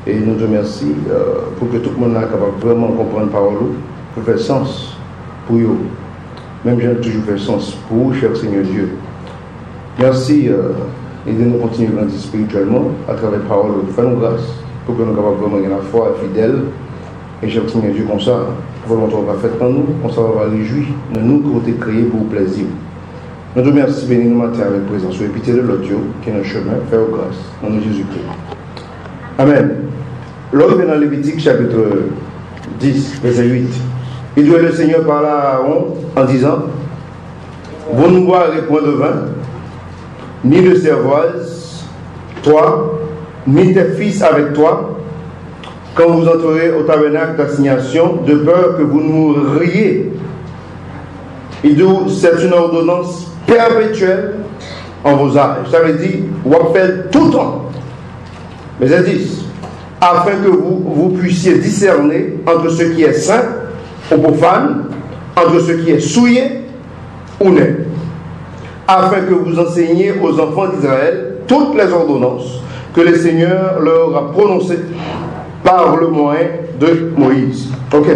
Et nous te remercions pour que tout le monde soit capable vraiment comprendre la parole, pour faire sens pour eux. Même j'ai toujours fait sens pour vous, cher Seigneur Dieu. Merci aidez-nous à continuer à grandir spirituellement à travers la parole. Fais-nous grâce pour que nous soyons capables vraiment de la foi fidèle. Et cher Seigneur Dieu, comme ça, volonté va faite par nous, comme ça on va réjouir de nous qui ont été créés pour plaisir. Nous te remercions, béni nous matin avec présence et pitié de l'autre Dieu qui est dans le chemin, fais grâce, dans nom de Jésus-Christ. Amen. L'homme est dans Lévitique chapitre 10, verset 8. Il dit le Seigneur parla à Aaron en disant: vous ne boirez point de vin, ni de cervoise, toi, ni tes fils avec toi, quand vous entrerez au tabernacle d'assignation, de peur que vous ne mouriez. Il dit c'est une ordonnance perpétuelle en vos âges. Ça veut dire, vous faites tout le temps. Mais elle dit, afin que vous puissiez discerner entre ce qui est saint ou profane, entre ce qui est souillé ou net, afin que vous enseigniez aux enfants d'Israël toutes les ordonnances que le Seigneur leur a prononcées par le moyen de Moïse. Ok.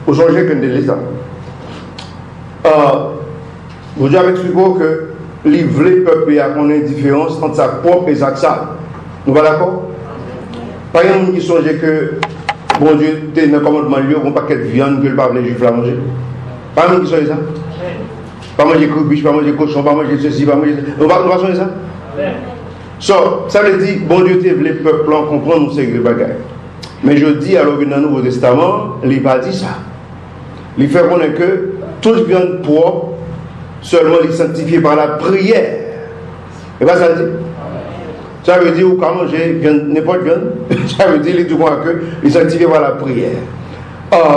Aujourd'hui, que nous ça. Vous avez expliqué que livrer le peuple a une différence entre sa propre et sa sale. Nous sommes d'accord? Pas un monde qui songe que bon Dieu, tu es dans le commandement de Dieu, on paquet de viande que le peuple les juifs la manger. Pas un monde qui songe ça? Pas manger crubiche, pas manger cochon, pas manger ceci, pas manger. On va songe ça? Ça veut dire, bon Dieu, tu veux le peuple comprendre ces bagages. Mais je dis, alors dans le Nouveau Testament, il n'a pas dit ça. Il fait connaître que toute viande propre, seulement il est sanctifié par la prière. Et pas ça dit? Ça veut dire, ou quand manger n'importe viande, ça veut dire, il est sanctifié par la prière.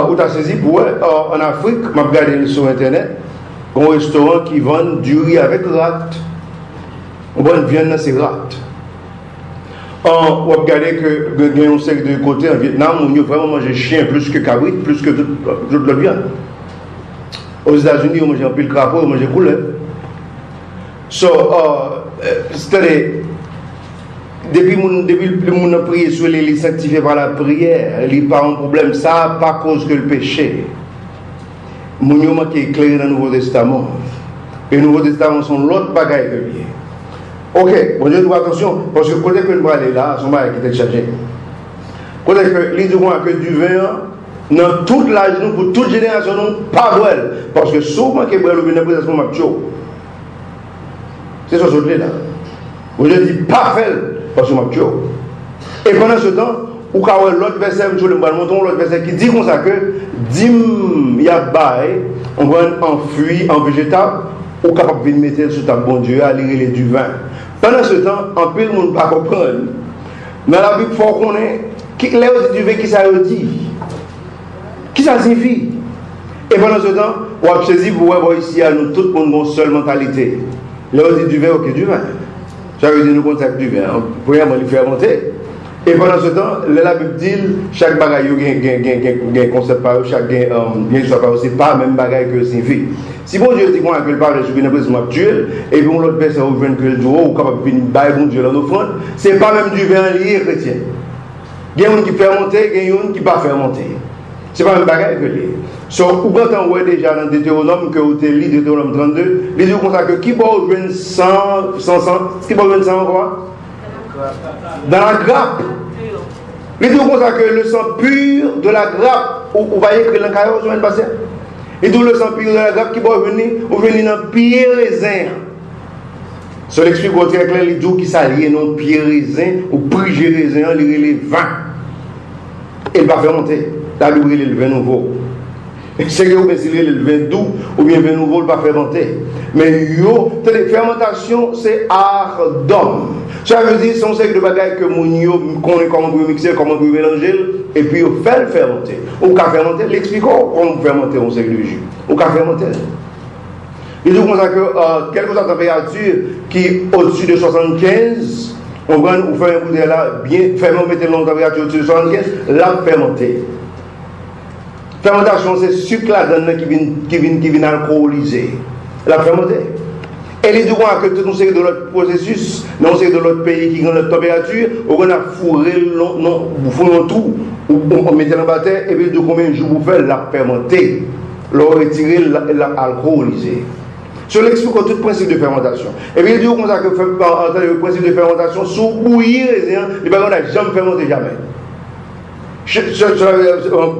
Ou tu as saisi, en Afrique, je vais regarder sur Internet, un restaurant qui vend du riz avec rate. On vend viande dans ces rates. On va regarder que y a un série de côtés en Vietnam, on a vraiment mangé chien plus que cabrit, plus que toute la viande. Aux États-Unis, on mange un pile crapaud, on mange couleuvre. C'est-à-dire, depuis le monde a prié sur les sanctifiés par la prière, il n'y a pas un problème, ça, pas cause que le péché. Mon yoma qui est éclairé dans le Nouveau Testament. Et le Nouveau Testament sont l'autre bagaille que lui. Ok, bon Dieu, nous attention, parce que quand on va aller là, son mari qui était chargé. Quand on dit que du vin, dans toute la journée, pour toute génération, non, pas vrai. Parce que souvent, qui est le vin, c'est ce moment c'est ça que je dis là. Bon Dieu dit pas fait, parce que je et pendant ce temps, ou quand l'autre verset, l'autre verset qui dit comme ça que, dim, y a bail, on va enfuir en végétable, ou capable de mettre sur ta bon Dieu à lire du vin. Pendant ce temps, en plus, le monde ne peut pas comprendre. Dans la Bible, il faut qu'on ait du vin qui ça veut dire. Qui ça signifie? Et pendant ce temps, on a saisi pour voir ici à nous, tout le monde a une seule mentalité. Là, on dit du vin, ok, du vin. Ça veut dire nous contacter du vin. Premièrement, il fait monter. Et pendant ce temps, la Bible dit chaque bagaille a un concept par eux, chaque bien soit par eux, c'est pas le même bagaille que signifie. Si bon Dieu dit qu'on a que le parle sur une président actuelle, et puis l'autre personne ouvre que le jour ou capable de bailler bon Dieu dans l'offrande, c'est pas même du vin lié chrétien. Il y a un qui fait monter, il y a un qui ne pas faire monter. C'est pas même bagaille que lié. So, ou quand on voit déjà dans Deutéronome que vous avez lu Deutéronome 32, les deux comme ça que qui boit 100, qui boit 100 quoi? Dans la grappe. Les deux comme ça que le sang pur de la grappe, vous voyez que l'encaillot sur une passé. Et tout le sang pur de la grappe qui va venir, ou venir dans pied raisin. Ça l'explique au très clair, les deux qui s'allient non pied raisin ou prigé raisin, les vins. Et il va faire monter. La Bible, il le vin nouveau. C'est que vous pensez le vin doux ou bien le vin nouveau, il va faire monter. Mais la fermentation, c'est art d'homme. Ça veut dire, c'est un cycle de bagaille que mon yo connaît comment vous mixer, comment vous mélanger, et puis vous faites le fermenter. Ou qu'à fermenter, l'expliquons comment vous fermenter un cycle de jus. Ou qu'à fermenter. Il dit comme ça que quelle que soit la température qui est au-dessus de 75, on va vous faire un bouteille là, bien fermé, on mettez la température au-dessus de 75, là, fermenter. Fermentation, c'est sucre là-dedans qui vient alcooliser. La fermenter. Et les deux mois que tout nous série de l'autre processus, non c'est de l'autre pays qui a notre température, on a fourré vous fourrez tout, on mettait dans la terre, et puis de combien de jours vous faites la fermenter, le retirer, l'alcooliser. Je l'explique tout le principe de fermentation. Et puis il dit qu'on a que le principe de fermentation, sous bouillir, les ballons n'a jamais fermenté jamais.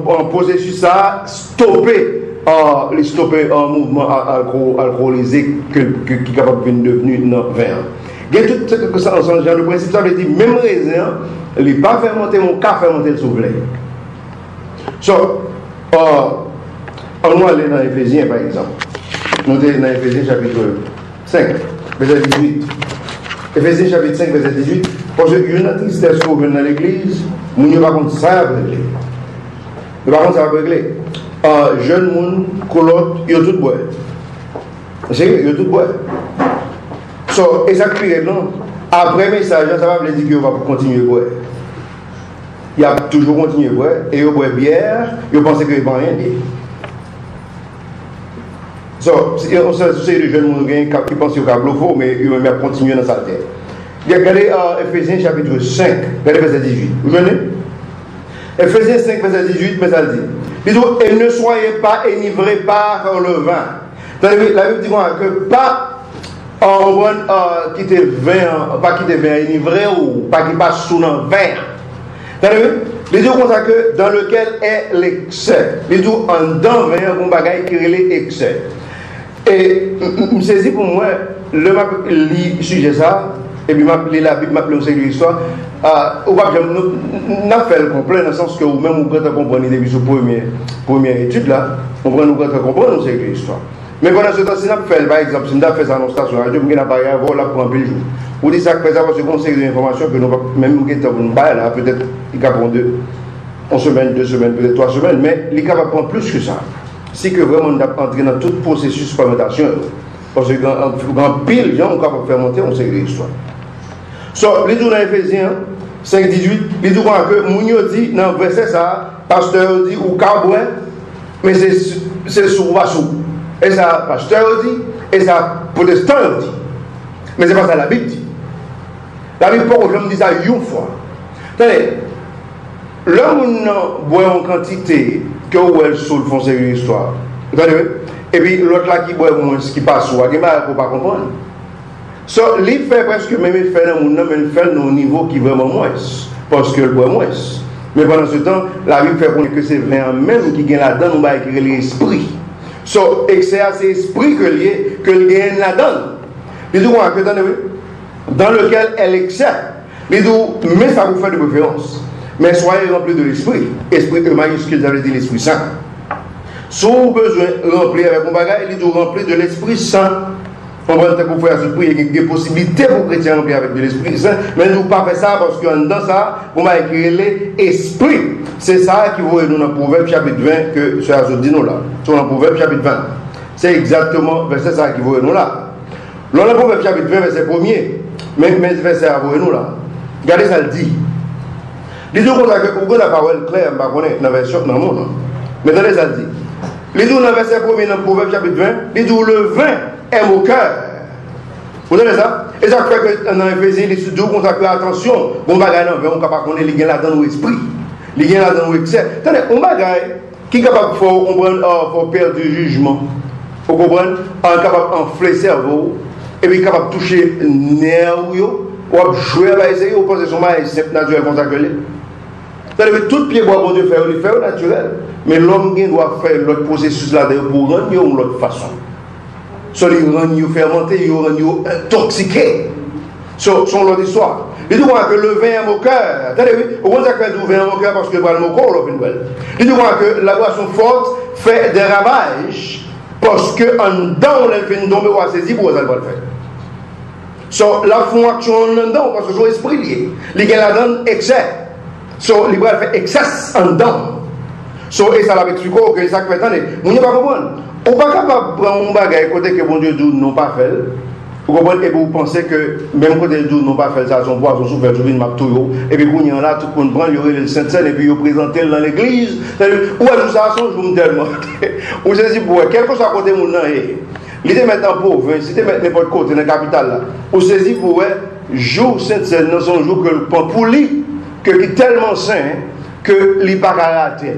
On processus ça, stopper un mouvement alcoolisé qui est capable de devenir vin. Il y a tout ça ensemble, le principe, ça veut dire même raisin, il n'est pas fermenté, mon cas fermenté le soufflet. On va aller dans Éphésiens par exemple. Nous sommes dans Éphésiens chapitre 5, verset 18. Éphésiens chapitre 5, verset 18. Parce qu'il y a une tristesse qu'on vient dans l'église, nous ne pas contre ça à régler. Nous ne pas contre ça à régler. Jeune monde, colotte, il y a tout bois. C'est il y a tout bois. Et ça crée non. Après message, ça va dire qu'il va continuer à boire. Il a toujours continué à boire et il boit bière, il pense qu'il ne va rien dire. C'est le jeune monde qui pense qu'il va faux, mais il va continuer dans sa tête. Il y a regardé Éphésiens chapitre 5, verset 18. Vous venez? Éphésiens 5, verset 18, mais ça dit. Il dit, et ne soyez pas enivrés par le vin. La Bible dit que pas quitter vin, pas quitter vin enivré ou pas qui passe sous un vin. Il dit comme ça que dans lequel est l'excès. Il dit en dedans vin, un bagage qui est l'excès. Et je saisis pour moi, le sujet ça. Et puis, je la Bible, je m'appelle aussi l'histoire. On va fait le complet dans le sens que vous-même, vous pouvez comprendre depuis la première étude là, on va nous comprendre l'histoire. Mais pendant ce temps, si on fait, par exemple, si on fait ça dans la station radio, on a pas à la pour un peu le jour. Vous dites ça que ça parce que conseil d'information que nous même nous là, peut-être il capable de 1 semaine, 2 semaines, peut-être 3 semaines, mais il est capable de prendre plus que ça. C'est que vraiment on a entré dans tout le processus de fermentation. Parce que dans pile, gens sont capables de fermenter, on sait l'histoire. Les deux dans Éphésiens 5, 18, les deux que Mounio dit dans le verset ça, pasteur dit ou cabouin, mais c'est sous Vassou. Et ça, pasteur dit, et ça, protestant dit. Mais c'est pas ça la Bible dit. La Bible, pour que je me dise ça une fois. Attendez, l'homme boit en quantité que vous avez sur le fond, c'est une histoire. Et puis l'autre là qui boit moins, qui passe, il ne peut pas comprendre. Il fait presque même effet dans le monde, mais il fait au niveau qui est vraiment moins, parce qu'il boit moins. Mais pendant ce temps, la Bible fait connaître que c'est vraiment même qui gagne là-dedans, on va écrire l'esprit. Et c'est à cet esprit que il gagne là-dedans. Il dit que dans lequel elle excelle. Il dit, mais ça vous fait de préférence. Mais soyez remplis de l'esprit. Esprit E majuscule, ça veut dire l'Esprit Saint. Si vous avez besoin de remplir avec un bagage, il dit remplir de l'Esprit Saint. On va vous faire ce prix, il y a des possibilités pour les chrétiens remplir avec de l'Esprit Saint. Mais nous ne pas faire ça parce que dans ça, vous m'avez écrit l'Esprit. C'est ça qui vous est dans le Proverbe chapitre 20 que ce que dit nous là. Sur le Proverbe chapitre 20. C'est exactement verset ça qui vous est nous là. Dans le Proverbe chapitre 20, verset 1er, mais verset à vous et nous là. Regardez ça le dit. Disons qu'on a que la parole claire, je connais dans la version dans le monde. Mais regardez ça le dit. Lisons dans le verset 1er dans le Proverbe chapitre 20, disons le vin aime au cœur. Vous savez ça? Et ça fait que dans Éphésiens, les studios, on a fait attention. On va gagner un vin, on va pas connaître les gains là dans l'esprit. Les gains là dans l'excès. Attendez, on va gagner qui est capable de faire perdre du jugement. Vous comprenez? On est capable d'enfler le cerveau, et puis capable de toucher les nerfs, ou jouer à l'essayer, ou penser son mal, c'est naturel comme ça que l'est. C'est-à-dire que tout pied bois pour Dieu faire, il fait au naturel. Mais l'homme doit faire l'autre processus là pour rendre de l'autre façon. Soit il rend fermenté, il rend intoxiqué. Son l'autre histoire. Il dit que le vin est au cœur. Attendez, on va dire que le vin est au cœur parce que le mot corps, il dit que la boisson forte fait des ravages parce que en dedans, on fait une tombe ou saisir pour ça le faire. So, la font action en dedans parce que son esprit lié. Il y a là-dedans excès. So, il va faire excès en dedans. So, et ça l'a expliqué que ça fait attendez, vous ne pas comprendre. On n'est pas capable de prendre un bagage côté que bon Dieu dit non pas fait. Vous comprenez? Et vous pensez que même côté Dieu non pas fait ça, son bois, son souffle, tout une map tout et puis vous y en là, tout le monde prend, il y aurait le Saint-Seine et puis vous présentez dans l'église. Ou à tout ça, son jour tellement. Ou je dis pour quel que soit côté mon nom, L'idée maintenant pauvre, si tu mets n'importe côté dans la capitale, là, on saisit pour jour Sainte-Seine, dans son jour que le prend pour lui, que est tellement saint que il n'est pas raté.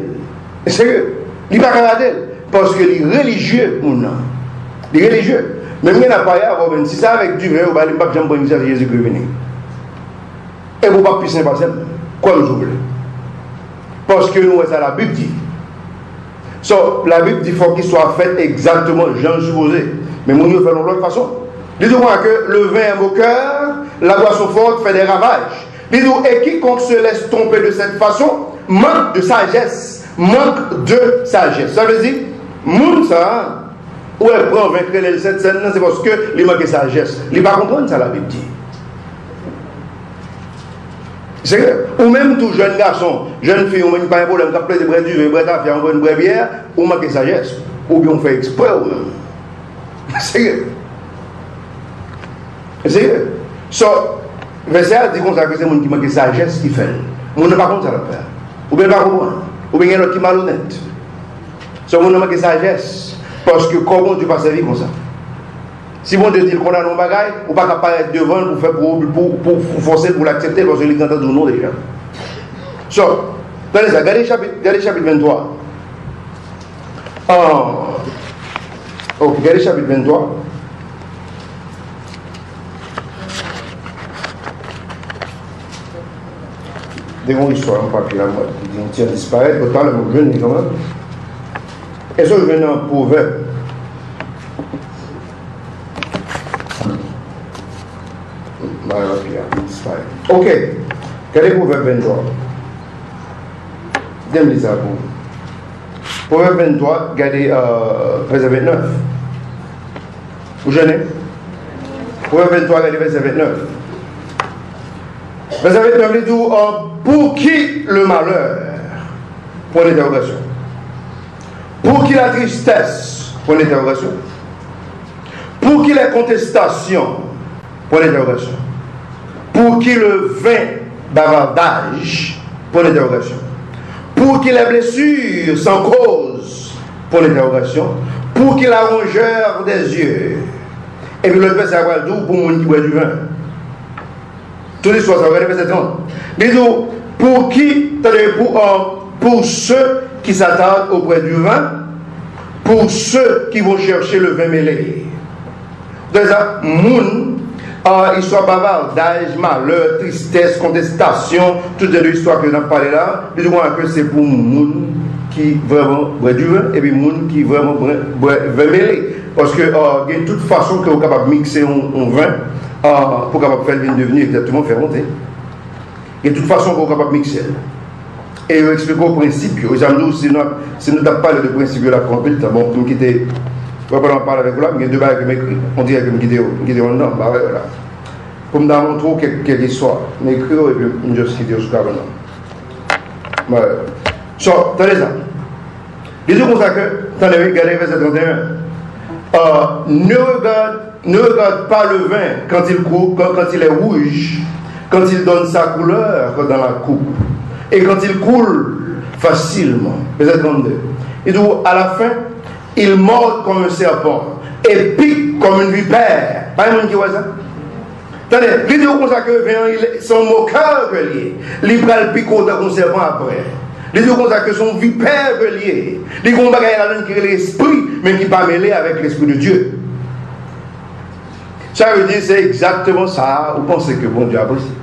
Sérieux, il n'est pas raté. Parce que les religieux, les religieux, même il n'y a pas à si ça avec du vin, on va aller pas prendre Jésus qui est venu. Et vous ne pouvez pas plus passer, comme je voulais. Parce que nous, c'est la Bible dit. So, la Bible dit qu'il faut qu'il soit fait exactement, j'en supposé. Mais nous, nous faisons de l'autre façon. Dites-moi que le vin est au cœur, la boisson forte fait des ravages. Dites-nous, et quiconque se laisse tromper de cette façon, manque de sagesse. Manque de sagesse. Ça veut dire, moun ça, où elle prend vaincre les cette scène, c'est parce qu'il manque de sagesse. Il ne va pas comprendre ça, la Bible dit. Ou même tout jeune garçon, jeune fille, on n'a pas un problème, on a plein de bras du vin, on a une bière, on manque de sagesse. Ou bien on fait exprès ou même. Sérieux. Sérieux. So, verset dit comme ça que c'est le monde qui manque de sagesse qui fait. On n'a pas compte ça le faire. Ou bien pas comprendre. Ou bien il y a l'autre qui est malhonnête. So, on manque de sagesse. Parce que comment tu vas servir comme ça? Si on te dit qu'on a nos bagages, on ne peut pas apparaître devant pour forcer pour l'accepter parce que les gens entendent non déjà. So, regardez ça, regardez le chapitre 23. Ok, regardez le chapitre 23. Des grosses histoires, on ne peut pas on tient à disparaître, autant le mot jeune quand même. Et ça, je viens d'un proverbe. Ok, quel est le proverbe 23? J'aime ça pour vous. Proverbe 23, regardez verset 29. Vous jeûnez? Proverbe 23, regardez verset 29. Verset 29, il dit pour qui le malheur? Point d'interrogation. Pour qui la tristesse? Point d'interrogation. Pour qui les contestations? Point d'interrogation. Pour qui le vain bavardage? Point d'interrogation. Pour qui les blessures sans cause? Point d'interrogation. Pour qui la rongeur des yeux? Et puis l'autre verset à quoi pour le monde qui boit du vin. Tout l'histoire, ça va regarder verset 30. Disons, pour qui? Pour ceux qui s'attardent auprès du vin, pour ceux qui vont chercher le vin mêlé. Donc ça, moun, histoire bavardage, malheur, tristesse, contestation, toutes les histoires que nous avons parlé là, disons que c'est pour moun qui vraiment boit du vin et puis moun qui vraiment boit vin mêlé. Parce que il y a toute façon que vous êtes capable de mixer un vin pour capable faire le vin devenir exactement fermenté. Il y a toute façon que vous êtes capable de mixer. Et je explique au principe, si nous n'avons pas de principe de la compil, bon, pour me quitter, je ne vais pas en parler avec vous là, mais il y a deux bails qui m'écrivent, on dirait que je me quitte en nom, bah ouais, voilà. Pour me montrer quelques histoires, je m'écris et puis je me quitte au sous-cas maintenant. So, tenez ça. Disons comme ça que, attendez, regardez verset 31. Ne regarde pas le vin quand il est rouge, quand il donne sa couleur dans la coupe. Et quand il coule facilement, verset 32, il dit à la fin, il mord comme un serpent et pique comme une vipère. Pas un monde qui voit ça? Attendez, il dit comme ça que son moqueur que lié, il prend le pico comme un serpent après. Il dit comme ça que son vipère que lié, il dit qu'on va gagner qui est l'esprit, mais qui n'est pas mêlé avec l'esprit de Dieu. Ça veut dire c'est exactement ça. Vous pensez que bon Dieu a possible?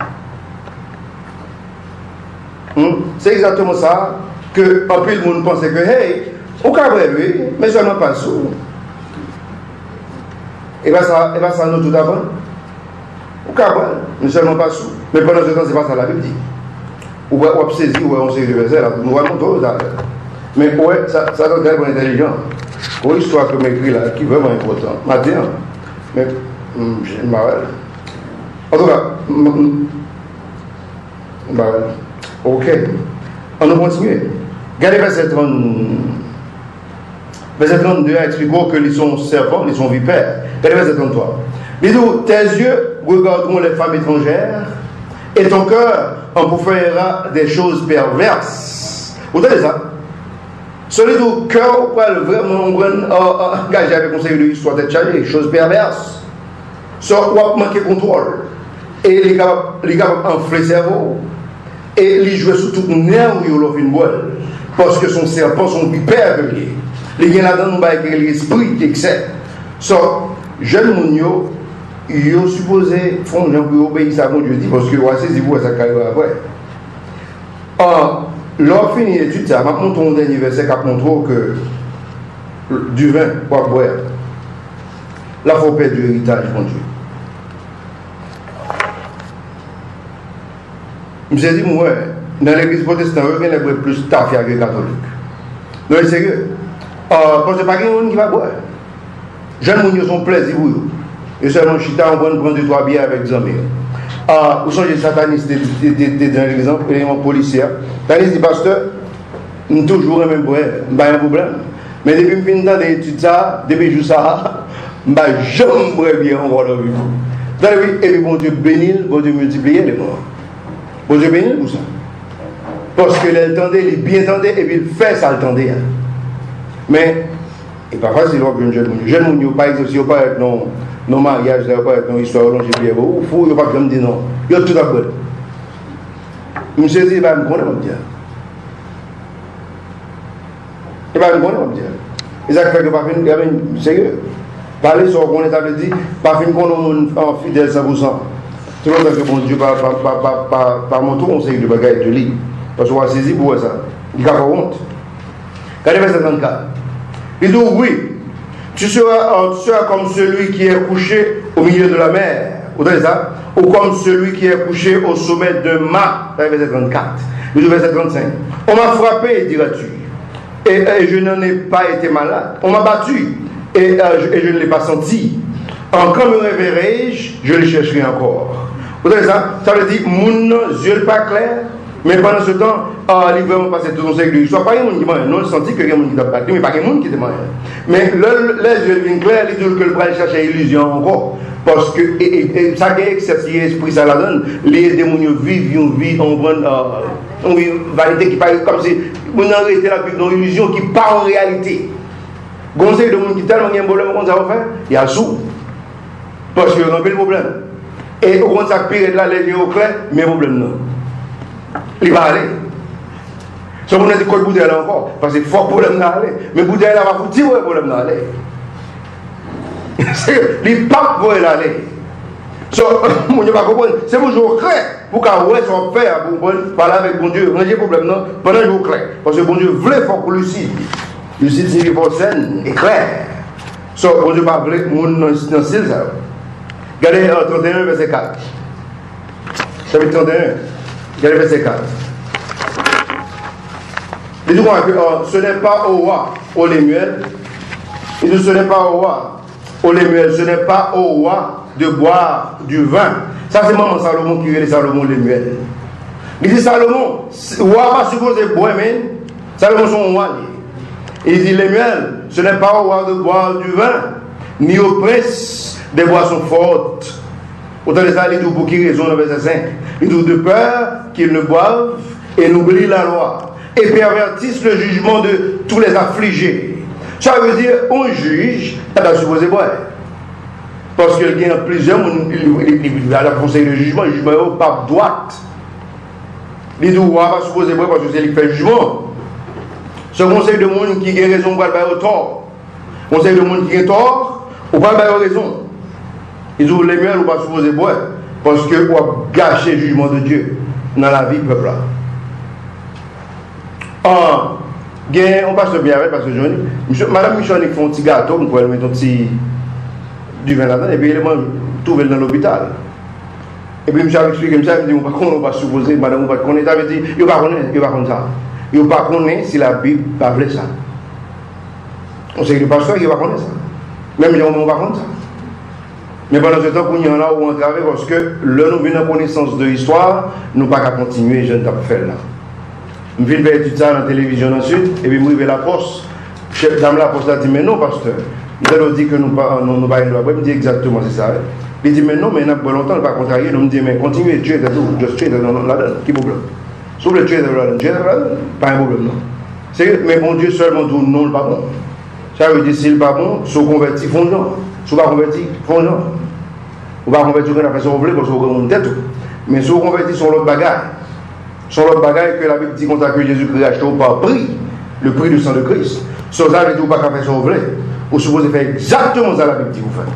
C'est exactement ça que un peu le monde pensait que hey, au cas lui, mais seulement pas sous. Et bien ça nous tout avant. Au cas mais seulement pas sous. Mais pendant ce temps, c'est pas ça la Bible dit. Ou on saisit, ou on saisit le verset, là, nous voyons tout ça. Mais ouais, ça donne très bon intelligent. Une histoire que m'écrit là, qui est vraiment important. Maintenant, mais j'ai une marelle. En tout cas, ok. On va continuer. Regardez verset 32 expliquons que ils sont serpents, ils sont vipères. Regardez verset 33. Mais nous, tes yeux regarderont les femmes étrangères et ton cœur en proférera des choses perverses. Vous entendez ça? Celui du cœur, vraiment engagé avec le conseil de l'histoire d'être chargé, chose perverse. Soit on manque de contrôle. Et les gars enfler le cerveau. Et les jouer sur tout le nerf où ils ont boire. Parce que son serpent, son hyper relié. Les gens là-dedans, nous avons l'esprit d'excès. Soit, jeunes mounio, ils ont supposé, font gens pour obéir à mon Dieu dit, parce que vous avez saisi vous, ça carrière après. Lors fini l'étude, ça m'a montré un dernier verset qui a montré que du vin, pour boire, là, il faut perdre du héritage, mon Dieu. Je me suis dit, moi, dans l'église protestante, il y a plus tafia que catholique. Non, c'est sérieux. Parce que pas quelqu'un qui va boire. Jeunes gens sont plaisir pour eux. Et seulement, chita, on va prendre 2-3 bières avec des amis. Vous songez sataniste dans l'exemple, l'élément policier. Sataniste dit, pasteur, nous toujours même boire, pas un problème. Mais depuis que je finis dans l'étude, depuis que je ça, je ne vais jamais boire bien encore dans la vie. Et puis, bon Dieu bénit, bon Dieu multiplier les morts. Bon Dieu bénit pour ça. Parce que l'entendait, il bien tendait, et puis il fait ça, l'entendait. Mais, et parfois, c'est là que un jeune monde, par exemple, si il n'y a pas non mariage, il n'y a pas non histoire, il n'y a pas de dire non. Il y a tout à fait. Je me suis dit, il va me connaître, il va me connaître, et ça fait que pas fin, sérieux. Parler sur qu'on est à dire, pas fin qu'on est fidèle 100%. C'est pour ça que bon Dieu, par mon tour, on sait que le bagage de lit. Parce qu'on va saisir pour ça. Il a pas honte. Regardez verset 34. Il dit oui, tu seras comme celui qui est couché au milieu de la mer. Vous voyez ça? Ou comme celui qui est couché au sommet de mât. Verset 34. Il dit verset 35. On m'a frappé, diras-tu. Et je n'en ai pas été malade. On m'a battu. Et je ne l'ai pas senti. Quand me réveillerai-je, je le chercherai encore. Vous savez ça? Ça veut dire, mon yeux pas clair, mais pendant ce temps, il va vraiment passer tout son siècle. Soit pas quelqu'un qui m'a non senti que quelqu'un qui t'a battu, mais pas quelqu'un qui t'a mal. Mais les yeux viennent clairs, ils disent que le bras cherche illusion encore. Parce que ça qui est excessif, esprit, ça la donne. Les démons vivent, on prend une vanité qui parle comme si on arrêtait la vie dans une illusion qui part en réalité. Conseil de monde qui tellement il y a un problème, comment ça va faire? Il y a sous. Parce qu'il y a un problème. Et au contraire, ça pire là, les yeux au clair, mais problème non. Il va aller. Si on a dit que le bouddha là encore, parce que fort problème d'aller. Mais le bouddha là va vous dire le problème d'aller. Les papes vont aller. Mon Dieu va comprendre. C'est toujours clair. Pour qu'on voit son père, pour parler avec bon Dieu. On a des problèmes non. Pendant le jour clair. Parce que bon Dieu voulait fort pour lucide. Lucide, c'est pour scène et clair. Bon Dieu va vouloir mon style ça. Regardez 31, verset 4. Chapitre 31, regardez verset 4. Il dit que ce n'est pas au roi, au Lémuel. Il dit ce n'est pas au roi, au Lémuel. Ce n'est pas au roi de boire du vin. Ça, c'est maman Salomon qui est Salomon Lémuel. Il dit Salomon, le roi va supposer boire, mais Salomon son roi. Il dit Lémuel, ce n'est pas au roi de boire du vin, ni au prince des boissons fortes. Autant de ça, il dit pour qui raison dans verset 5. Il dit de peur qu'ils ne boivent et n'oublient la loi et pervertissent le jugement de tous les affligés. Ça veut dire, on juge, il va supposer boire. Parce qu'il y a plusieurs, il a conseil de jugement, le jugement n'est pas droite. Il dit, on va supposer boire parce que c'est lui qui fait le jugement. Ce conseil de monde qui a raison, on va le tort. Conseil de monde qui a tort, on va le raison. Ils ouvrent les miels, on va supposer boire. Parce que on va gâcher le jugement de Dieu dans la vie du peuple. On passe bien avec parce que Madame Michonique fait un petit gâteau, on peut mettre un petit du vin là-dedans, et puis il mange tout dans l'hôpital. Et puis, je me suis expliqué, je me dis, on va supposer, madame, on va connaître, ça veut dire, il va connaître ça. Il va connaître si la Bible parle ça. On sait que le pasteur, il va connaître ça. Même les gens, on va connaître ça. Mais pendant ce temps, qu'on y en a où on travaille, parce que là, nous venons à connaissance de l'histoire, nous ne pouvons pas continuer, je ne peux pas faire là. Je viens faire étudier ça dans la télévision ensuite, et puis je vais à la poste. Chef dame la poste a dit, mais non, pasteur. Il a dit que nous ne pouvons pas le droit. Il me dit exactement, c'est ça. Il dit, mais non, mais il n'y a pas longtemps, il ne va pas contrarier. Il me dit, mais continuez, tu es là-dedans, juste tu es là-dedans, qui problème? Sauf le tu es là-dedans, pas un problème, non. C'est mais bon Dieu seulement dit non, pas bon. Ça veut dire s'il pas bon, si vous converti, font non. Si vous pas converti, font non. Vous pas converti qu'on a fait son volet parce que vous avez une tête. Mais si vous converti sur l'autre bagaille, que la Bible dit qu'on a que Jésus-Christ a acheté par prix, le prix du sang de Christ. Sur ça, vous pas faire son volet. Vous supposez faire exactement ça la Bible dit vous faites.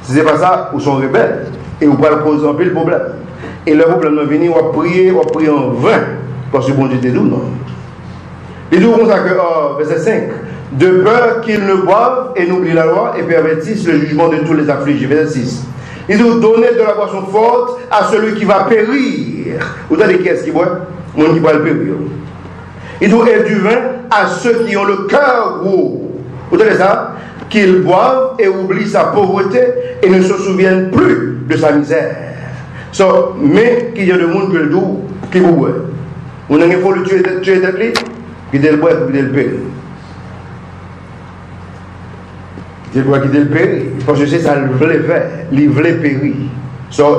Si ce n'est pas ça, vous sont rebelles et vous pouvez poser un peu le problème. Et le problème est venu, on prier en vain parce que bon Dieu te dit non. Il dit comme ça que, verset 5, de peur qu'ils ne boivent et n'oublient la loi et pervertissent le jugement de tous les affligés. Verset 6. Il dit donner de la boisson forte à celui qui va périr. Vous savez qui est-ce qui boit? Mon qui va le périr. Il dit et du vin à ceux qui ont le cœur gros. Vous savez ça? Qu'ils boivent et oublient sa pauvreté et ne se souviennent plus de sa misère. Mais qu'il y a des gens que le doux qui vous boit. On a faut le tuer d'être lui, qui le boit et qui le périr. Il doit quitter le périr. Parce que c'est ça le voulait faire. Il voulait périr.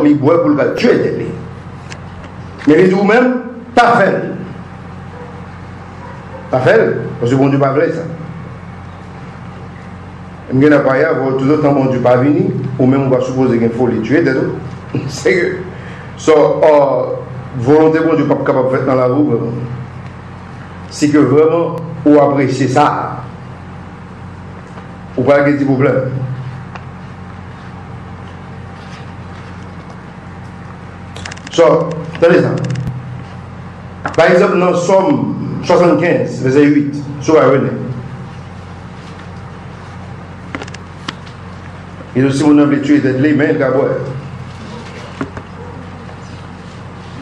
Il boit pour le tuer d'être lui. Mais il dit vous-même, pas faire. Pas faire. Parce que bon Dieu pas vrai ça. Il n'y a pas tout le temps bon Dieu pas venir, ou même on va supposer qu'il faut les tuer. C'est que volonté bon Dieu pas capable de faire dans la roue. C'est que vraiment, on apprécie ça. On va avoir des problèmes. Attendez ça. Par exemple, dans Somme 75, verset 8, sur la René. Et aussi, mon homme tué d'être les mains qui boit.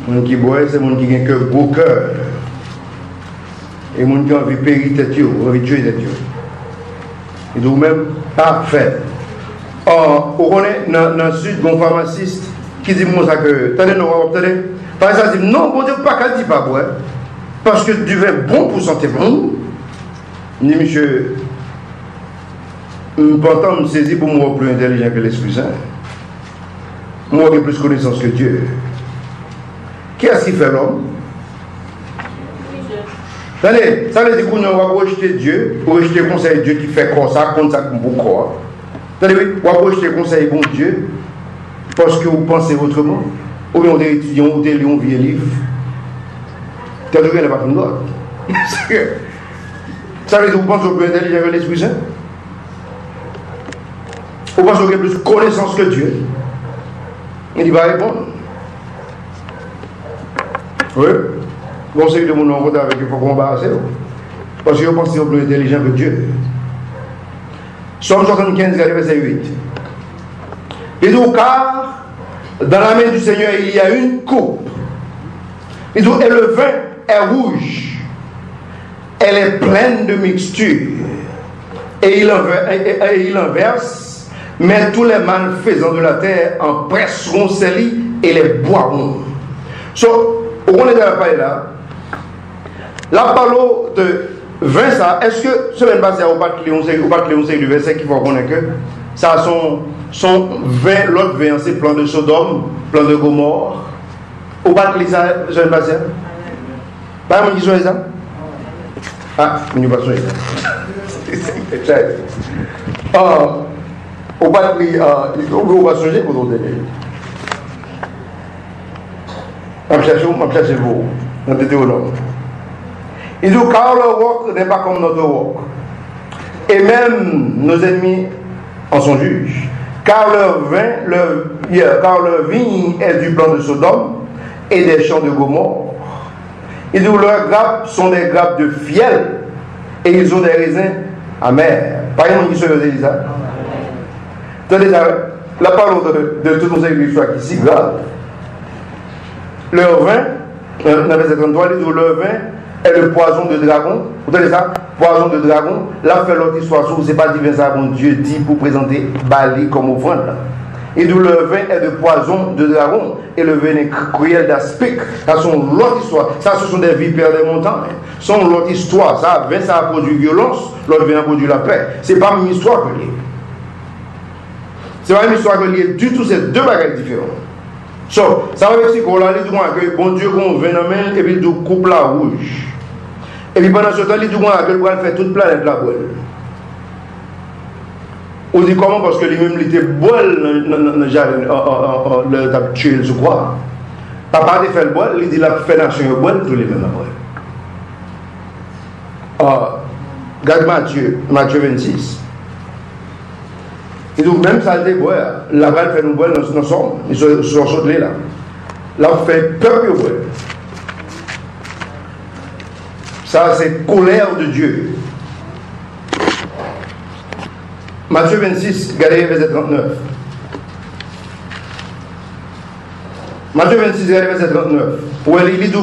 Mon qui boit, c'est mon qui a un cœur, beau cœur. Et mon qui a envie de périr tête, envie de tuer tête. Et donc, même, pas fait. Or, on connaît dans le sud, un pharmaciste qui dit moi ça que. Attendez, non, attendez. Par exemple, il dit non, bon Dieu, pas qu'à dire pas boire. Parce que du vin bon pour santé bon. Il dit, monsieur. Pourtant, je me saisis pour moi plus intelligent que l'Esprit Saint. Moi qui ai plus connaissance que Dieu. Qu'est-ce qui fait l'homme? Attendez, ça veut dire qu'on va rejeter Dieu, pour rejeter le conseil de Dieu qui fait comme ça comme vous croyez. Attendez, on va rejeter le conseil de Dieu parce que vous pensez autrement. Ou bien on est étudiant, ou bien on vit un livre. T'as dit qu'elle n'est pas une autre. Ça veut dire que vous pensez au plus intelligent que l'Esprit Saint? Vous pensez qu'il y a plus de connaissance que Dieu? Il va répondre. Oui. Bon, c'est de mon nom avec il faut qu'on embarrasser. Parce que vous pensez au plus intelligent que Dieu. Somme 75, verset 8. Il dit, car dans la main du Seigneur, il y a une coupe. Il dit, et le vin est rouge. Elle est pleine de mixture. Et il en verse. Mais tous les malfaisants de la terre en presseront ses lits et les boiront. On est dans la parole là. La parole de vin, ça, est-ce que semaine passée, on parle du verset qu'il faut reconnaître que ça son vin, l'autre vin, c'est plan de Sodome, plan de Gomorre. On parle de ça semaine passée? Pas moi qui soit ça? Ah, on n'y va pas ça. On va changer pour nous donner. On va chercher vous. Dans Deutéronome. Il dit car leur roc n'est pas comme notre roc. Et même nos ennemis en sont juges. Car leur vigne est du plan de Sodome et des champs de Gomorre. Il dit leurs grappes sont des grappes de fiel et ils ont des raisins amers. Par exemple, qui se faisait ça? Attendez, la parole de tout nos églises qui est si grave. Leur vin, dans verset 33, il dit leur vin est le poison de dragon. Vous entendez ça? Poison de dragon. Là, fait l'autre histoire, ce n'est pas divin ça, mon Dieu dit pour présenter Bali comme offrande. Et d'où le vin est de poison de dragon et le vin est cruel d'aspic. Ça sont l'autre histoire. Ça, ce sont des vipères des montagnes. Ce sont l'autre histoire. Ça, vin, ça a produit violence, l'autre vin a produit la paix. Ce n'est pas une histoire que liée. Ce n'est pas une histoire que liée du tout, c'est deux bagages différents. Ça veut dire qu'on a dit que bon Dieu qu'on vient en main et puis de coupe la rouge. Et puis pendant ce temps, il dit que le bol fait toute planète la bol. On dit comment? Parce que lui-même, il était bol dans le jardin, le tué, je crois. Papa a fait le bol, il dit la fait nation le bol, tous les mêmes après. Regarde Matthieu 26. Il dit même ça le bois, la balle fait nous boire dans nos sommes, ils sont sautés là. Là, on fait peur au bois. Ça, c'est colère de Dieu. Matthieu 26, regardez verset 39. Matthieu 26, regardez verset 39. Où il dit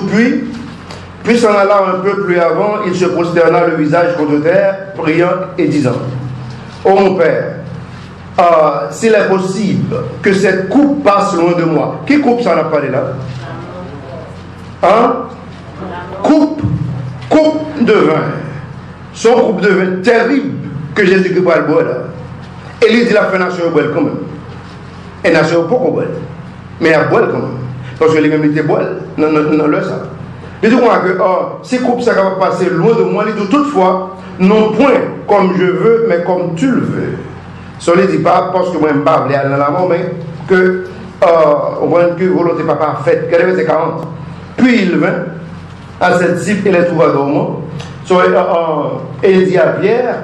puis s'en allant un peu plus avant, il se prosterna le visage contre terre, priant et disant: Ô mon Père, s'il est possible que cette coupe passe loin de moi. Qui coupe ça, on a parlé là? Hein? Coupe de vin. Son coupe de vin terrible que Jésus-Christ va le boire là. Et il dit la fin nation au boire quand même. Et nation pas qu'on boire. Mais elle boire quand même. Parce que les mêmes étaient boire. Non, le ça. Il dit que si coupe ça va passer loin de moi, il dit toutefois, non point comme je veux, mais comme tu le veux. Ça ne dit pas parce que moi je ne parle pas dans la mort, mais que volonté pas parfaite. Regardez verset 40. Puis il vint à cette cible et les trouva dormant. Et il dit à Pierre: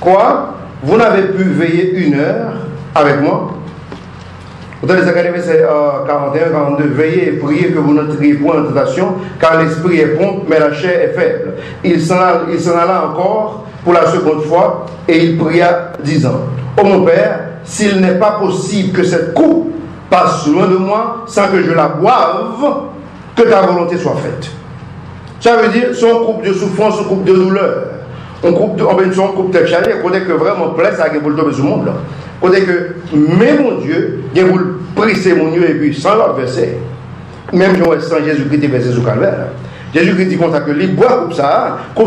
Quoi? Vous n'avez pu veiller 1 heure avec moi? Vous allez regarder verset 41-42. Veillez et priez que vous n'entriez point en tentation, car l'esprit est prompt, mais la chair est faible. Il s'en alla encore pour la seconde fois, et il pria, disant: Ô mon Père, s'il n'est pas possible que cette coupe passe loin de moi sans que je la boive, que ta volonté soit faite. Ça veut dire son coupe de souffrance, son coupe de douleur, son coupe de chaleur, qu'on est que vraiment plaît ça pour tomber sur le monde là. Qu'on est que, mais mon Dieu, il vous le presser mon Dieu et puis sans l'autre verset. Même sans Jésus-Christ est versé sur Calvaire. Jésus-Christ dit comme ça que les bois coupe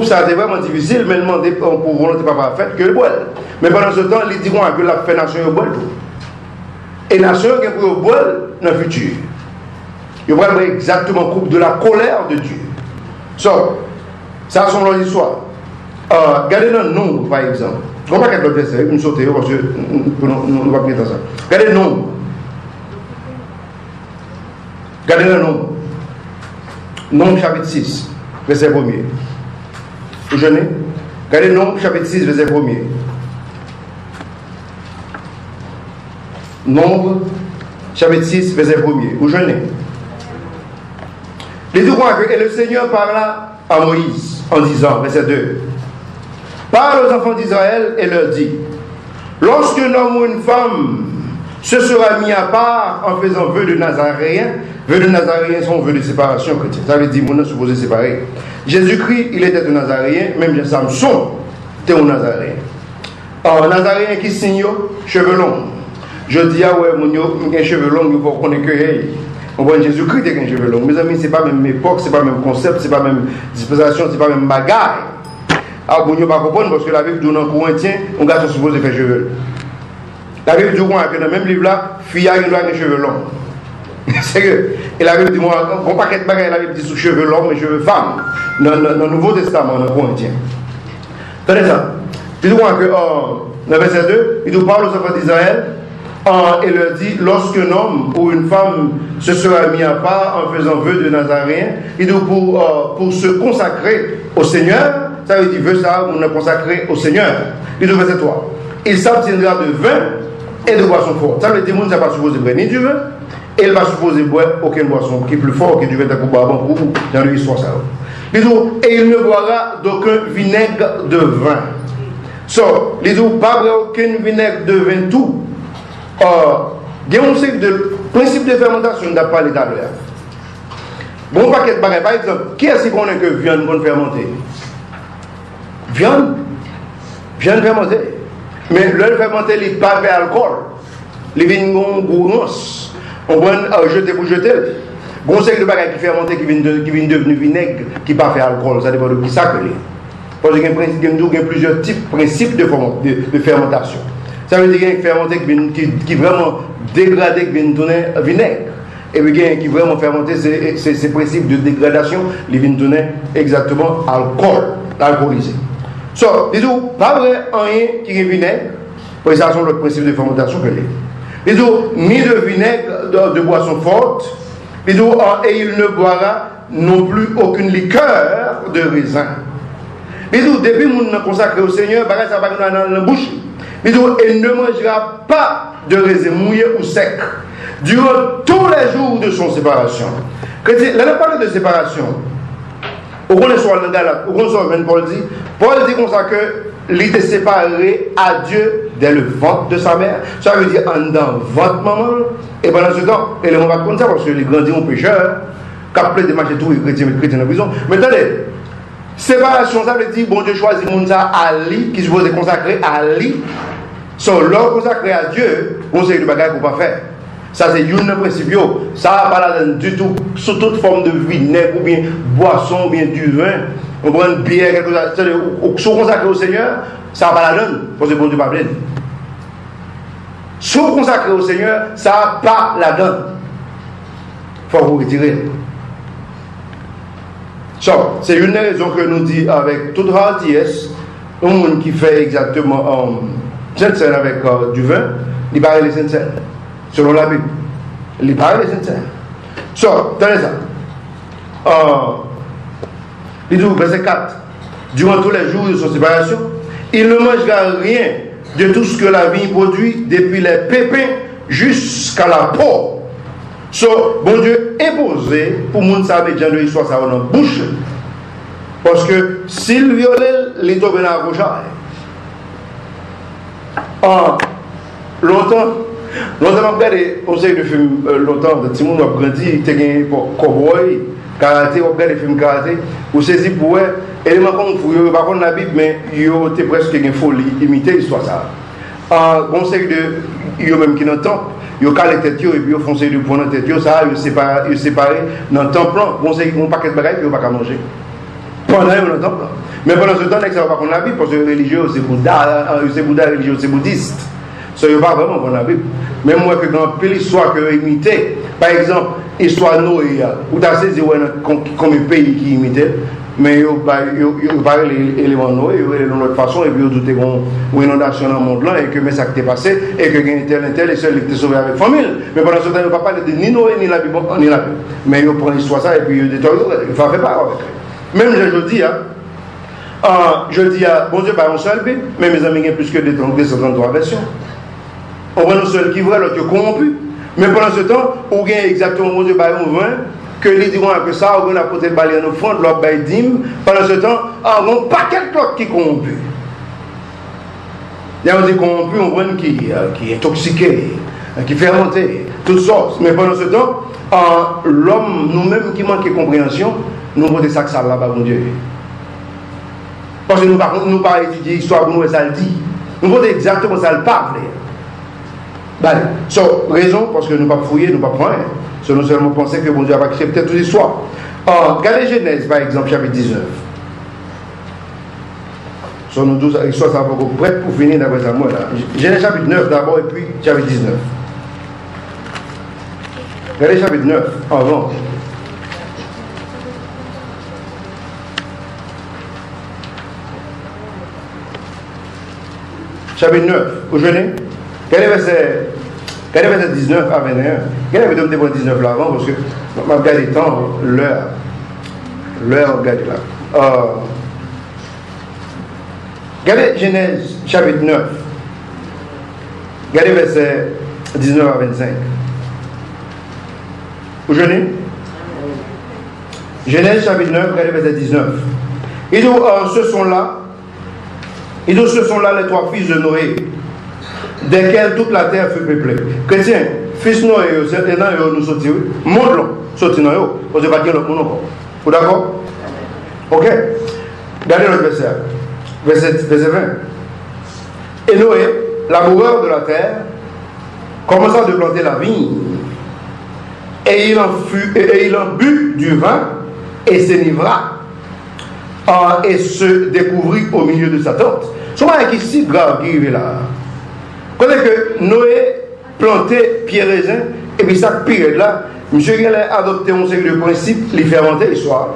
ça c'est vraiment difficile, mais demander pour volonté pas parfaite que le bois. Mais pendant ce temps, ils diront que la fait nation au bois. Et nation qui est pour le bois dans le futur. Il va avoir exactement coupe de la colère de Dieu. So, ça sont leur histoire. Regardez dans le nombre, par exemple. Je ne comprends pas qu'elle doit faire une sauter parce que nous ne va pas dans ça. Regardez le nombre. Regardez le nombre. Nombre chapitre 6, verset 1er. Vous jeûnez? Regardez Nombre chapitre 6, verset 1er. Nombre chapitre 6, verset 1er. Vous jeûnez? Les deux croient que, et le Seigneur parla à Moïse en disant, verset 2, parle aux enfants d'Israël et leur dit: lorsque un homme ou une femme se sera mis à part en faisant vœu de Nazaréen, vœu de Nazaréen sont vœu de séparation chrétienne. Ça veut dire qu'on est supposé séparer. Jésus-Christ, il était un Nazaréen, même Samson était un Nazaréen. Alors, Nazaréen qui signe cheveux longs. Je dis, ah ouais, mon cheveux longs, il faut qu'on ait que hey. On voit Jésus-Christ avec un cheveu long. Mes amis, ce n'est pas même époque, ce n'est pas même concept, ce n'est pas même dispensation, ce n'est pas même bagarre. Alors, vous ne pas comprendre parce que la Bible dit dans Corinthiens, on garçon supposé faire cheveux. La Bible dit que dans le même livre là, fille a des cheveux longs. C'est que, et la Bible dit, moi, on paquet de bagages, la Bible dit sous cheveux longs, mais cheveux femmes. Dans le Nouveau Testament, dans Corinthiens. Tenez ça. Il dit que, dans le verset 2, il nous parle aux enfants d'Israël. Et leur dit, lorsqu'un homme ou une femme se sera mis à part en faisant vœu de Nazaréen, il dit pour se consacrer au Seigneur, ça veut dire vœu ça, on est consacré au Seigneur. Il dit verset 3, il s'abstiendra de vin et de boisson forte. Ça veut dire que le monde ne va pas supposer boire ni du vin, et il va supposer boire aucune boisson qui est plus fort que du vin de avant pour vous, dans l'histoire ça. Il dit, et il ne boira d'aucun vinaigre de vin. So, il dit, pas aucun vinaigre de vin tout. Il y a un principe de fermentation n'a pas l'état de l'air. Bon paquet de bagages, par exemple, qui est-ce qu'on est que viande bonne fermentée? Viande fermentée. Mais le fermenté, il n'est pas fait alcool. Les vins gourmands. On va jeter pour jeter. Bon, c'est le bagage qui fermenté qui vient devenir vinaigre, qui n'est pas fait alcool. Ça dépend de qui ça que parce qu'il y a plusieurs types de principes de fermentation. Ça veut dire qu'il y a une fermenté qui est vraiment dégradée, qui vient donner vinaigre. et puis qui vraiment fait monter ces principes de dégradation, les vins donner exactement l'alcoolisé. So, disons, pas vrai, rien qui est vinaigre, pour ça, c'est l'autre principe de fermentation que les. Disons, ni de vinaigre de boisson forte, disons, et il ne boira non plus aucune liqueur de raisin. Disons, depuis que nous consacré au Seigneur, ça va dans la bouche. Disons, il ne mangera pas de raisin mouillé ou sec durant tous les jours de son séparation. Là, on parle de séparation. Au grand soir, Paul dit comme ça que il était séparé à Dieu dès le ventre de sa mère. Ça veut dire en dans votre maman. Et pendant ce temps, et les va comme ça parce que les grandis ont pécheur, qu'à plein de marcher tout, les chrétiens en prison. Mais attendez, séparation, ça veut dire bon Dieu choisit Mounsa à lui, qui se pose consacrer à lui. Son l'homme consacré à Dieu, conseil de bagages pour pas faire. Ça c'est un principe. Ça n'a pas la donne du tout. Sous toute forme de vinaigre ou bien boisson ou bien du vin. On prend une bière, quelque chose. Si on consacré au Seigneur, ça n'a pas la donne. Parce que bon Dieu pas plein. Si on consacré au Seigneur, ça n'a pas la donne. Il faut vous retirer. C'est une raison que nous dit avec toute hardiesse, un monde qui fait exactement Sainte Seine avec du vin, il parle les Sainte Seine. Selon la Bible. Il parle les Sainte Seine. Tenez ça. Il dit, verset 4. Durant tous les jours de son séparation, il ne mangera rien de tout ce que la vie produit, depuis les pépins jusqu'à la peau. Bon Dieu imposé pour moun savoir que de l'histoire ça dans la bouche. Parce que s'il violait, il tombe dans la bouche. Longtemps, on regardé un série de films, longtemps, tout le monde a grandi, il y a pour cowboy, karaté, on regarde des films karaté, on saisit pour eux, élément comme vous, par contre la Bible, mais il y a presque une folie, imiter l'histoire ça. On série de, il y a même qui n'entend. Ils ont calé tête et puis ils font série de points dans tête, ça, ils séparent dans le temple, on paquet de bagages, puis ils ne vont pas manger. Pendant le temple. Mais pendant ce temps, ça ne va pas qu'on la Bible, parce que les religieux, c'est Bouddha, religieux, c'est bouddhiste. Ça ne va pas vraiment qu'on la Bible. Même moi, que dans une histoire que imité, par exemple, l'histoire Noé, où tu as saisi comme un pays qui imitait, mais ils parlent les éléments Noé, ils ont l'autre façon, et puis ils doutent qu'il y a une inondation dans le monde là, et que ça qui est passé, et que tel et seul qui était sauvé avec famille. Mais pendant ce temps, ils ne vont pas parler de ni Noé, ni la Bible, ni la Bible. Mais ils prennent l'histoire ça, et puis ils détruisent, ils ne font pas avec eux. Même je dis, bon Dieu, pas un seul Bible, mais mes amis, il y a plus que 233 versions. On voit un seul qui vrai, l'autre qui est corrompu. Mais pendant ce temps, on gagne exactement, bon Dieu, par un vin, que les diront que ça, on a apporté le balai en offrande, l'autre bail dîme. Pendant ce temps, on n'a pas quelqu'un qui est corrompu. Il y a des corrompus, on voit qui est intoxiqué, qui fait remonter, toutes sortes. Mais pendant ce temps, l'homme, nous-mêmes qui manquons de compréhension, nous avons des sacs sales là-bas, mon Dieu. Parce que nous ne pas étudier l'histoire pour nous, ça le dit. Nous avons exactement ça le parle. Raison, parce que nous ne pas fouiller, nous ne pas prendre. Nous seulement penser que bon Dieu va accepter toute l'histoire. Regardez Genèse, par exemple, chapitre 19. Nous 12, l'histoire, ça va pas prête pour finir d'après ça, moi là. Genèse chapitre 9 d'abord, et puis chapitre 19. Regardez chapitre 9, avant. Chapitre 9, vous venez? Quel est verset 19 à 21? Quel est le verset 19 là avant? Parce que je vais regarder le temps, l'heure, regardez là. Regardez Genèse chapitre 9. Regardez verset 19 à 25. Vous venez? Genèse chapitre 9, regardez verset 19. Et donc, ce sont là les trois fils de Noé, desquels toute la terre fut peuplée. Chrétiens, fils de Noé, c'est un nous sortir. Monde sortir dans eux. Parce que pas dire le monde encore. Vous d'accord? Ok? Regardez notre verset 20. Et Noé, laboureur de la terre, commença de planter la vigne. Et il en but du vin et s'enivra. Et se découvrit au milieu de sa tente. C'est un qui est si grave qui est là. Quand que Noé plantait pierre raisin, et puis ça pire là, monsieur qui a adopté un série de principes, il fait monter l'histoire.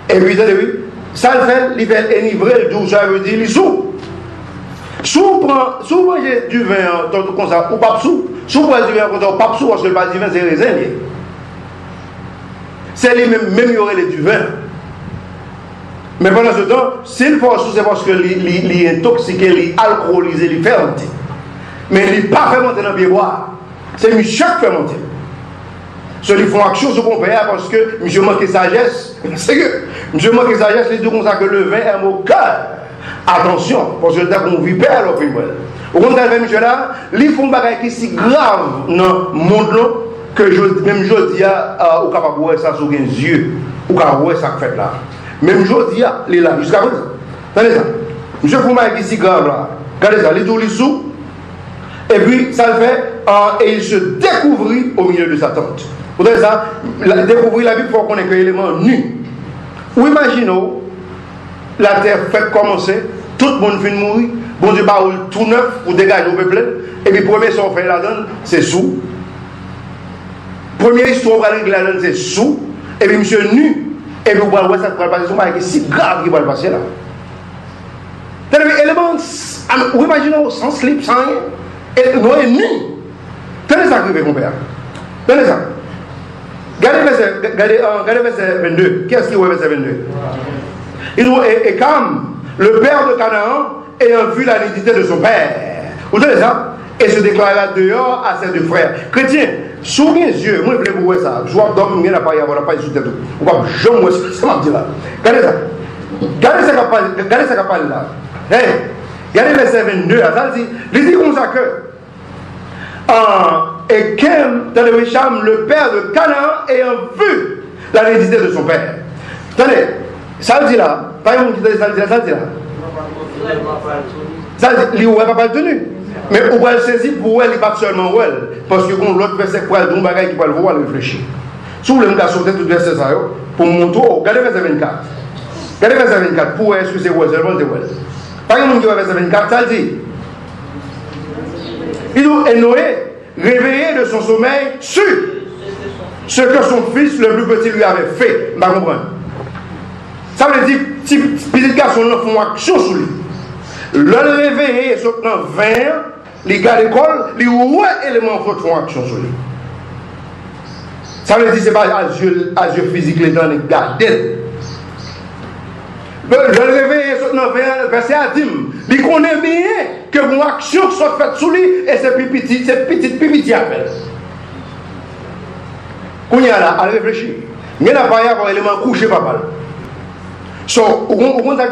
Et puis, ça le fait, il fait enivrer, d'où ça veut dire, il sous. Souvent, j'ai du vin comme ça, ou pas sous. Souvent, du vin comme ça, ou pas sous, parce que le pas du vin, c'est raisin. C'est lui même il y aurait du vin. Mais pendant ce temps, s'il faut sous, c'est parce que il est intoxiqué, il est alcoolisé, il est fermenté. Mais il n'est pas fermenté dans le pied bois. C'est Michel qui fait monter. Ceux qui font action sur mon père parce que monsieur manque de sagesse. C'est que monsieur manque de sagesse, il dit comme ça que le vin est au cœur. Attention, parce que dès qu'on vit père, on fait mal. Au contraire, monsieur là, ils font des choses qui sont si graves dans le monde que même je dis, au capable de voir ça sur les yeux, ou capable de voir ça fait là. Même je dis, il est là, jusqu'à présent. Attendez ça. Monsieur font des choses qui sont si graves là. Regardez ça, il dit sous. Et puis, ça le fait, et il se découvrit au milieu de sa tente. Vous voyez ça? Découvrir la Bible, il faut qu'on ait un élément nu. Ou imaginons, la terre fait commencer, tout le monde finit de mourir, bon Dieu parle tout neuf pour dégager au peuple, et puis premier son fait la donne, c'est sous. Première histoire pour aller la donne, c'est sous, et puis monsieur nu, et puis vous voyez ça qui va passer, c'est si grave qui va passer là. C'est-à-dire, élément, ou imaginons, sans slip, sans rien, et nous est nu. Tenez ça qui fait mon père. Tenez ça. Regardez verset 22. Qu'est-ce qu'il y a verset 22? Il dit, et comme le père de Canaan ayant vu la nudité de son père, vous savez ça? Et se déclara dehors à ses deux frères. Chrétiens, sous mes yeux, moi je voulais vous voir ça. Je vois donc, il n'y a pas sous tête. Vous voyez, je me vois ça, m'a dit là. Regardez ça. Regardez ça qu'il parle là. Regardez verset 22. Ça dit, il dit comme ça que. Et Kem, dans le Wisham, le père de Canaan, ayant vu la nudité de son père. Attendez, ça le dit là, pas un qui dit ça le dit là. Ça le dit, il n'a pas tenu. Mais on va le saisir pour elle, il n'est pas seulement elle. Parce que l'autre verset pour elle, donc bagaille qui va le voir, réfléchir. Si vous voulez me sauter tout verset ça, pour mon tour, regardez verset 24. Regardez verset 24, pour est-ce que c'est elle, seulement c'est elle. Par exemple, qui va verset 24, ça le dit. Il dit, et Noé, réveillé de son sommeil, sut ce que son fils le plus petit lui avait fait. Vous comprenez? Ça veut dire que petit garçon là font action sur lui. Le réveillé, sortant vers, les gars à l'école, les ouais éléments font action sur lui. Ça veut dire que ce n'est pas à yeux physique les dents, les garder. Le réveillé, sortant vers, verset à Dim, il connaît bien que mon action soit faite sur lui et c'est petit appel. Quand il y a là, à réfléchir, il n'y a pas un élément couché pas mal. So, au contraire,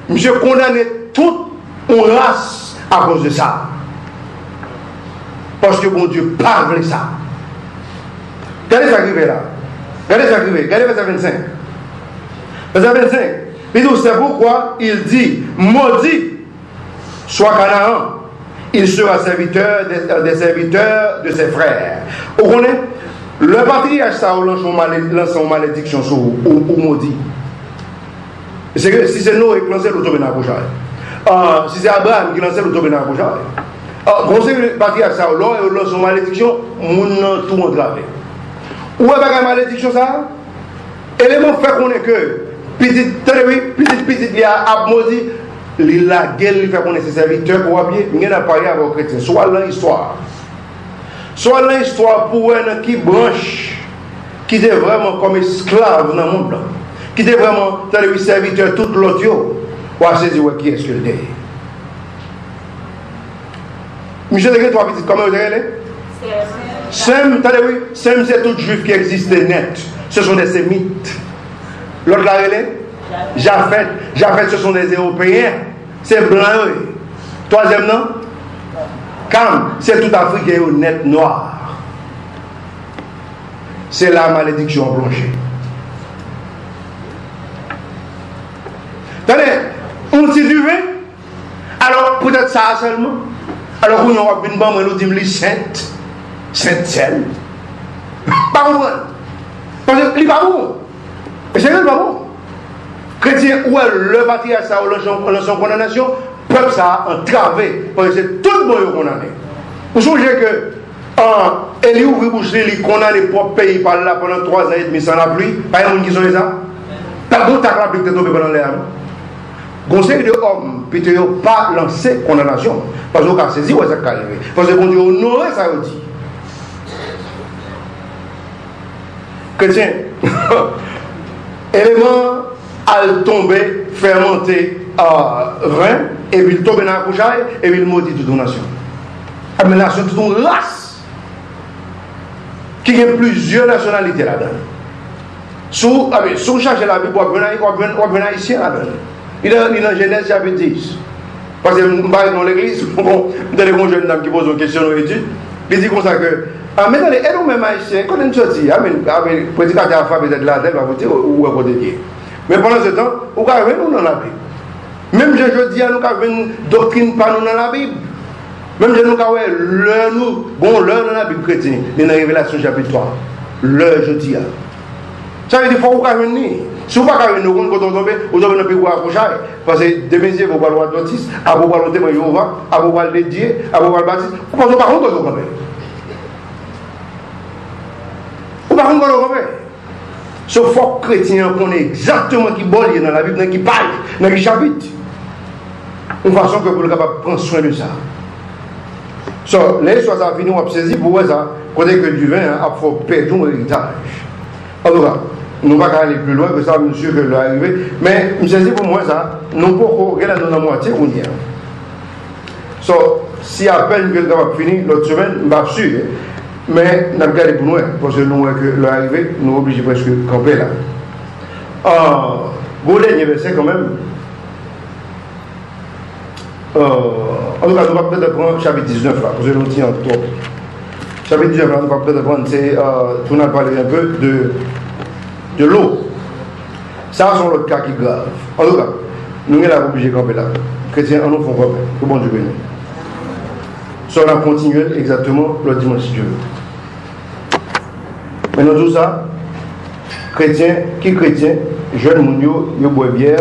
monsieur condamné toute une race à cause de ça. Parce que bon Dieu parle ça. Regardez ça qui est là. Regardez ça qui est. Regardez verset 25. Verset 25. Il dit, c'est pourquoi il dit, maudit soit Canaan, il sera serviteur des serviteurs de ses frères. Vous connaissez, le patriarche ça lance une malédiction sur ou maudit. C'est que si c'est Noé qui lance l'automénage pour Jarre. Si c'est Abraham qui lance l'automénage pour Jarre. Conseil le patriarche ça lance une malédiction, mon tout entravé. Où est la malédiction ça? Élément fait qu'on est que petit, il y a maudit. La gueule, il fait connaître ses serviteurs pour bien, il n'y a pas à vos chrétiens. Soit l'histoire. Soit l'histoire pour un qui branche, qui est vraiment comme esclave dans le monde. Qui est vraiment le serviteur tout l'autre. Ou à se dire qui est-ce que le est. Michel Degré, trois petites, comment vous allez? Sem, c'est tout juif qui existe net. Ce sont des sémites. L'autre là, elle est Japhet, ce sont des Européens. C'est blanc. Troisième nom, Cam, c'est tout Africain ou net noir. C'est la malédiction blanchie. Attendez, on dit du vin. Alors, peut-être ça seulement. Alors, on aura une banque, on nous dit sainte sel. Pas bon. Parce que il n'est pas bon. C'est pas bon. Chrétien, où est le patriarche, ça, ou son condamnation, peuple, ça a entravé. Parce que c'est tout le monde condamné. Vous songez que Et lui ouvre bouche, il condamne les propres pays par là pendant 3 ans et demi sans la pluie. Pas de monde qui sont ça. T'as d'autres la pluie qui est tombée pendant l'air. Conseil de hommes, puis tu n'as pas lancé condamnation. Parce qu'on a saisi où est-ce qu'il est arrivé. Parce que Dieu honoré ça dit. Chrétien, élément à tomber, fermenté à vin, et puis il tombe dans la couchaille, et puis il maudit toute une nation. Mais la nation, toute une race qui a plusieurs nationalités là-dedans. Si vous cherchez la Bible, vous avez un haïtien là-dedans. Il est dans Genèse chapitre 10. Parce que nous parlons dans l'église, bon, dans les jeunes dames qui posent une question dans l'étude, il dit comme ça que, mais dans les nous-mêmes haïtiens, quand on sortit, le prédicateur alphabétique de la terre va vous dire où est votre Dieu. Mais pendant ce temps, vous avez nous dans la Bible. Même je dis à nous qu'avons une doctrine pas nous dans la Bible. Même je nous avons l'heure nous, bon l'heure dans la Bible chrétienne, dans la Révélation chapitre 3. L'heure je dis. Ça veut dire qu'il faut vous venir. Si vous ne pouvez pas venir, vous tombez, vous avez un pays à coucher. Parce que demain, vous parlez de l'Adventiste, vous parlez de témoin Jéhovah, vous parlez de Dieu, vous parlez de Baptiste. Vous ne pouvez pas contre vous comprenez. Vous ne pouvez pas contre vous. Ce faux chrétien connaît exactement qui boit dans la Bible, qui parle, dans le chapitre. Une façon que vous êtes capable de prendre soin de ça. Les choses à venir, on va saisir pour ça, côté que du vin a fait perdre un héritage. En tout cas, nous ne pouvons pas aller plus loin que ça, monsieur, que l'arrivée. Mais, je sais pour moi, ça, nous ne pouvons pas regarder dans la moitié qu'on y est. Si à peine que nous avons fini l'autre semaine, je ne suis pas sûr. Mais, nous avons regardé pour nous, parce que nous voyons que l'arrivée, nous obligons presque de camper là. Bon, dernier verset quand même. En tout cas, nous allons peut-être prendre chapitre 19 là, parce que nous tiens en top. Chapitre 19 là, nous allons peut-être prendre, c'est, tout le monde parler un peu de l'eau. Ça, c'est l'autre cas qui est grave. En tout cas, nous sommes obligés de camper là. Chrétiens, nous faisons camper. Que bon Dieu bénisse. Ça, on a continué exactement le dimanche, si Dieu veut. Maintenant, tout ça, chrétiens, qui chrétien, jeunes mounio, ils boivent bière,